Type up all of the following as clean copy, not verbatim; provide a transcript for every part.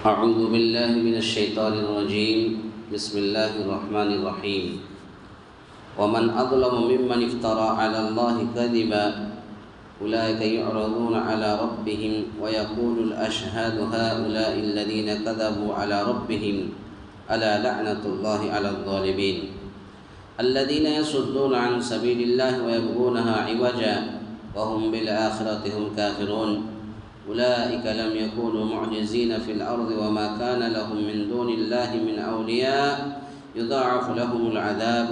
أعوذ بالله من الشيطان الرجيم. بسم الله الرحمن الرحيم. ومن أظلم ممن افترى على الله كذبا أولئك يعرضون على ربهم ويقول الأشهاد هؤلاء الذين كذبوا على ربهم ألا لعنة الله على الظالمين الذين يصدون عن سبيل الله ويبغونها عوجا وهم بالآخرة هم كافرون أولئك لم يكونوا معجزين في الأرض وما كان لهم من دون الله من أولياء يضاعف لهم العذاب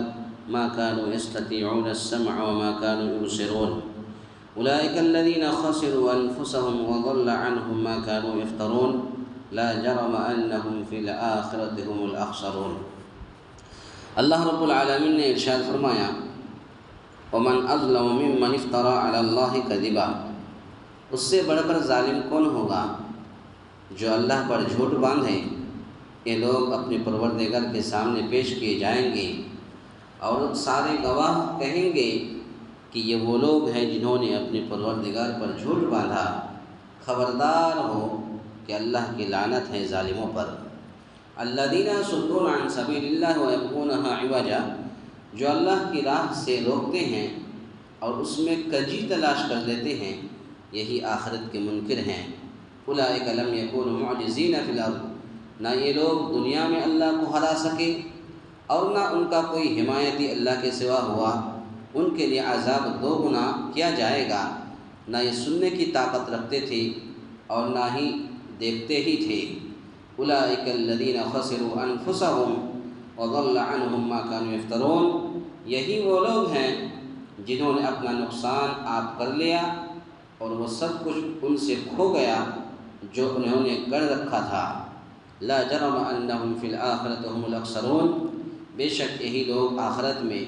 ما كانوا يستطيعون السمع وما كانوا يبصرون أولئك الذين خسروا أنفسهم وضل عنهم ما كانوا يفترون لا جرم أنهم في الآخرة هم الأخسرون. اللہ رب العالمین نے ارشاد فرمایا ومن اظلم ممن افترى على اللہ کذبا، اس سے بڑھ کر ظالم کون ہوگا جو اللہ پر جھوٹ باندھے. یہ لوگ اپنے پروردگار کے سامنے پیش کیے جائیں گے اور سارے گواہ کہیں گے کہ یہ وہ لوگ ہیں جنہوں نے اپنے پروردگار پر جھوٹ باندھا. خبردار ہو کہ اللہ کی لعنت ہے ظالموں پر. الذین یصدون عن سبیل اللہ ویبغونها عوجا، جو اللہ کی راہ سے روکتے ہیں اور اس میں کجی تلاش کر لیتے ہیں، یہی آخرت کے منکر ہیں. اولئک لم یکونوا معجزین فی الارض، نہ یہ لوگ دنیا میں اللہ کو ہرا سکے اور نہ ان کا کوئی حمایتی اللہ کے سوا ہوا. ان کے لیے عذاب دو گنا کیا جائے گا. نہ یہ سننے کی طاقت رکھتے تھے اور نہ ہی دیکھتے ہی تھے. اولئک الذین خسروا انفسهم وضل عنهم ما كانوا يفترون، یہی وہ لوگ ہیں جنہوں نے اپنا نقصان آپ کر لیا اور وہ سب کچھ ان سے کھو گیا جو انہوں نے گڑھ رکھا تھا. لا جرم انہم فی الآخرۃ هم الاخسرون، بے شک یہی لوگ آخرت میں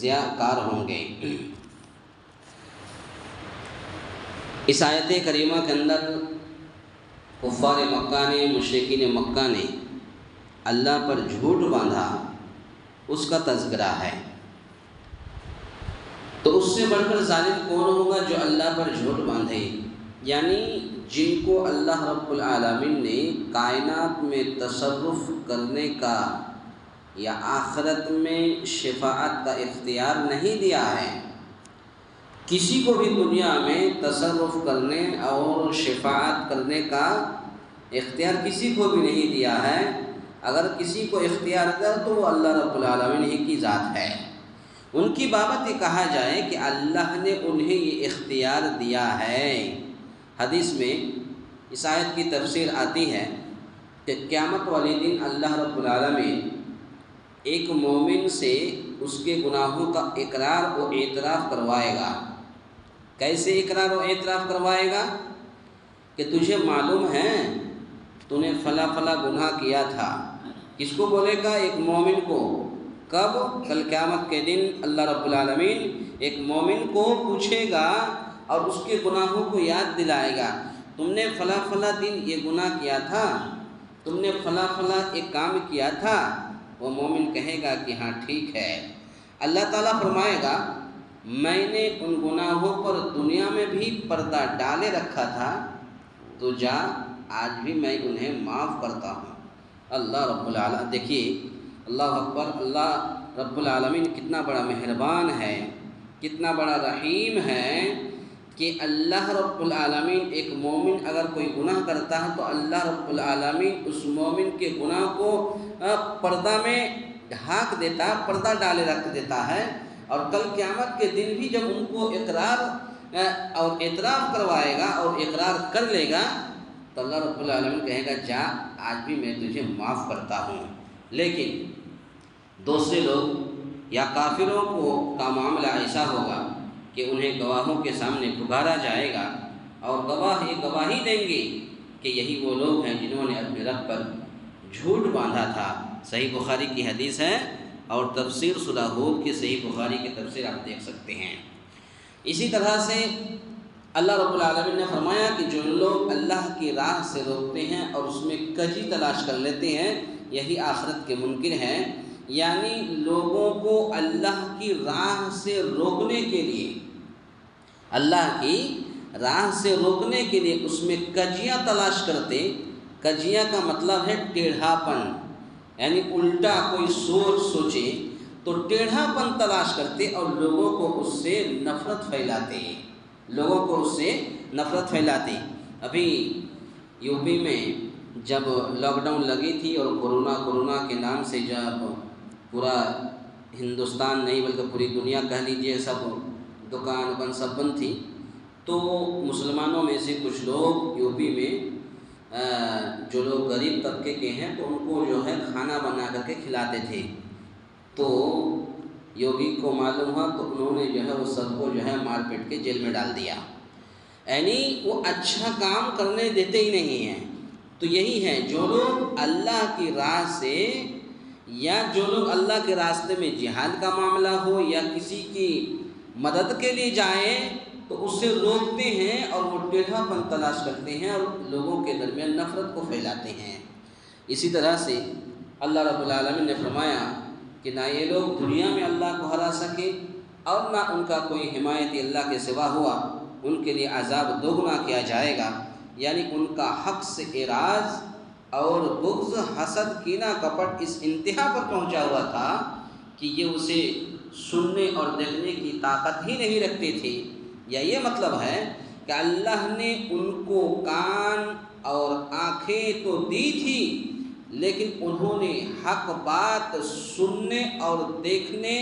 ضیاء کار ہوں گے. اس آیت کریمہ کے اندر کفار مکہ نے، مشرکین مکہ نے اللہ پر جھوٹ باندھا اس کا تذکرہ ہے. تو اس سے بڑھ کر ظالم کون ہوگا جو اللہ پر جھوٹ باندھے، یعنی جن کو اللہ رب العالمین نے کائنات میں تصرف کرنے کا یا آخرت میں شفاعت کا اختیار نہیں دیا ہے. کسی کو بھی دنیا میں تصرف کرنے اور شفاعت کرنے کا اختیار کسی کو بھی نہیں دیا ہے. اگر کسی کو اختیار دیا تو وہ اللہ رب العالمین ہی کی ذات ہے. ان کی بابت یہ کہا جائے کہ اللہ نے انہیں یہ اختیار دیا ہے. حدیث میں اس آیت کی تفسیر آتی ہے کہ قیامت والے دن اللہ رب العالمین ایک مومن سے اس کے گناہوں کا اقرار و اعتراف کروائے گا. کیسے اقرار و اعتراف کروائے گا کہ تجھے معلوم ہے تو نے فلاں فلاں گناہ کیا تھا. کس کو بولے گا؟ ایک مومن کو. کب؟ کل قیامت کے دن اللہ رب العالمین ایک مومن کو پوچھے گا اور اس کے گناہوں کو یاد دلائے گا. تم نے فلاں فلاں دن یہ گناہ کیا تھا، تم نے فلاں فلاں ایک کام کیا تھا. وہ مومن کہے گا کہ ہاں ٹھیک ہے. اللہ تعالیٰ فرمائے گا میں نے ان گناہوں پر دنیا میں بھی پردہ ڈالے رکھا تھا، تو جا آج بھی میں انہیں معاف کرتا ہوں. اللہ رب العالمین، دیکھیے اللہ اکبر، اللہ رب العالمین کتنا بڑا مہربان ہے، کتنا بڑا رحیم ہے کہ اللہ رب العالمین ایک مومن اگر کوئی گناہ کرتا ہے تو اللہ رب العالمین اس مومن کے گناہ کو پردہ میں ڈھانک دیتا ہے، پردہ ڈالے رکھ دیتا ہے. اور کل قیامت کے دن بھی جب ان کو اقرار اور اعتراف کروائے گا اور اقرار کر لے گا تو اللہ رب العالمین کہے گا جا آج بھی میں تجھے معاف کرتا ہوں. لیکن دوسرے لوگ یا کافروں کا معاملہ ایسا ہوگا کہ انہیں گواہوں کے سامنے پکارا جائے گا اور گواہ یہ گواہی دیں گے کہ یہی وہ لوگ ہیں جنہوں نے اپنے رب پر جھوٹ باندھا تھا. صحیح بخاری کی حدیث ہے اور تفسیر سورہ ہود کی صحیح بخاری کی تفسیر آپ دیکھ سکتے ہیں. اسی طرح سے اللہ رب العالمین نے فرمایا کہ جو لوگ اللہ کی راہ سے روکتے ہیں اور اس میں کجی تلاش کر لیتے ہیں، یہی آخرت کے منکر ہیں. یعنی لوگوں کو اللہ کی راہ سے روکنے کے لیے، اللہ کی راہ سے روکنے کے لیے اس میں کجیاں تلاش کرتے کجیا کا مطلب ہے ٹیڑھاپن، یعنی الٹا کوئی سوچ سوچے تو ٹیڑھاپن تلاش کرتے اور لوگوں کو اس سے نفرت پھیلاتے۔ ابھی یو پی میں جب لاک ڈاؤن لگی تھی اور کرونا کے نام سے جب پورا ہندوستان نہیں بلکہ پوری دنیا کہہ لیجیے سب دکان سب بند تھی، تو مسلمانوں میں سے کچھ لوگ یو پی میں جو لوگ غریب طبقے کے ہیں تو ان کو جو ہے کھانا بنا کر کے کھلاتے تھے۔ تو یوگی کو معلوم ہوا تو انہوں نے جو ہے وہ سب کو جو ہے مار پیٹ کے جیل میں ڈال دیا، یعنی وہ اچھا کام کرنے دیتے ہی نہیں ہیں۔ تو یہی ہے، جو لوگ اللہ کی راہ سے یا جو لوگ اللہ کے راستے میں جہاد کا معاملہ ہو یا کسی کی مدد کے لیے جائیں تو اس سے روکتے ہیں اور وہ ٹیڑھا پن تلاش کرتے ہیں اور لوگوں کے درمیان نفرت کو پھیلاتے ہیں۔ اسی طرح سے اللہ رب العالمین نے فرمایا کہ نہ یہ لوگ دنیا میں اللہ کو ہرا سکے اور نہ ان کا کوئی حمایتی اللہ کے سوا ہوا، ان کے لیے عذاب دوگنا کیا جائے گا، یعنی ان کا حق سے اعراض اور بغض، حسد، کینہ، کپٹ اس انتہا پر پہنچا ہوا تھا کہ یہ اسے سننے اور دیکھنے کی طاقت ہی نہیں رکھتے تھے۔ یا یہ مطلب ہے کہ اللہ نے ان کو کان اور آنکھیں تو دی تھی لیکن انہوں نے حق بات سننے اور دیکھنے،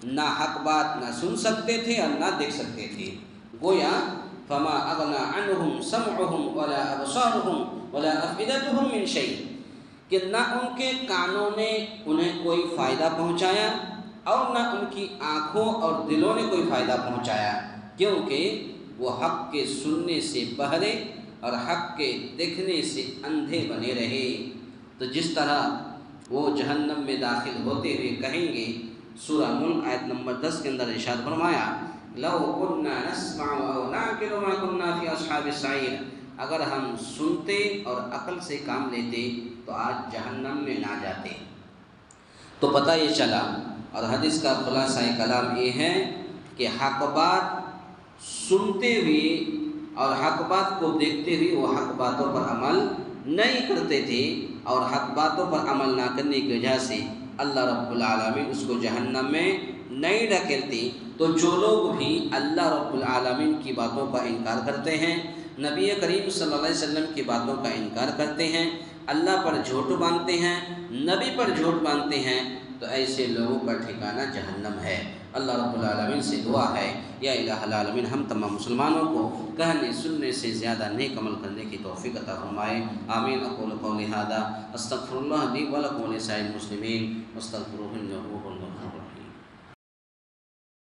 نہ حق بات نہ سن سکتے تھے اور نہ دیکھ سکتے تھے۔ گویا فما اغنى عنهم سمعهم ولا ابصارهم ولا افئدتهم من شيء، کہ نہ ان کے کانوں نے انہیں کوئی فائدہ پہنچایا اور نہ ان کی آنکھوں اور دلوں نے کوئی فائدہ پہنچایا، کیونکہ وہ حق کے سننے سے بہرے اور حق کے دیکھنے سے اندھے بنے رہے۔ تو جس طرح وہ جہنم میں داخل ہوتے ہوئے کہیں گے، سورہ ملک آیت نمبر 10 کے اندر ارشاد فرمایا لو كنا نسمع او نعقل ما كنا في اصحاب السعير، اگر ہم سنتے اور عقل سے کام لیتے تو آج جہنم میں نہ جاتے۔ تو پتہ یہ چلا، اور حدیث کا خلاصہ کلام یہ ہے کہ حق بات سنتے ہوئے اور حق بات کو دیکھتے ہوئے وہ حق باتوں پر عمل نہیں کرتے تھے، اور حق باتوں پر عمل نہ کرنے کی وجہ سے اللہ رب العالمین اس کو جہنم میں نہیں ڈھکیلتے۔ تو جو لوگ بھی اللہ رب العالمین کی باتوں کا انکار کرتے ہیں، نبی کریم صلی اللہ علیہ وسلم کی باتوں کا انکار کرتے ہیں، اللہ پر جھوٹ باندھتے ہیں، نبی پر جھوٹ باندھتے ہیں، تو ایسے لوگوں کا ٹھکانہ جہنم ہے۔ اللہ رب العالمین سے دعا ہے، یا الہ العالمین ہم تمام مسلمانوں کو کہنے سننے سے زیادہ نیک عمل کرنے کی توفیق عطا فرمائے۔ آمین۔ اقول قولی ھذا استغفر اللہ لی ولکم ولسائر المسلمین واستغفروہ انہ هو الغفور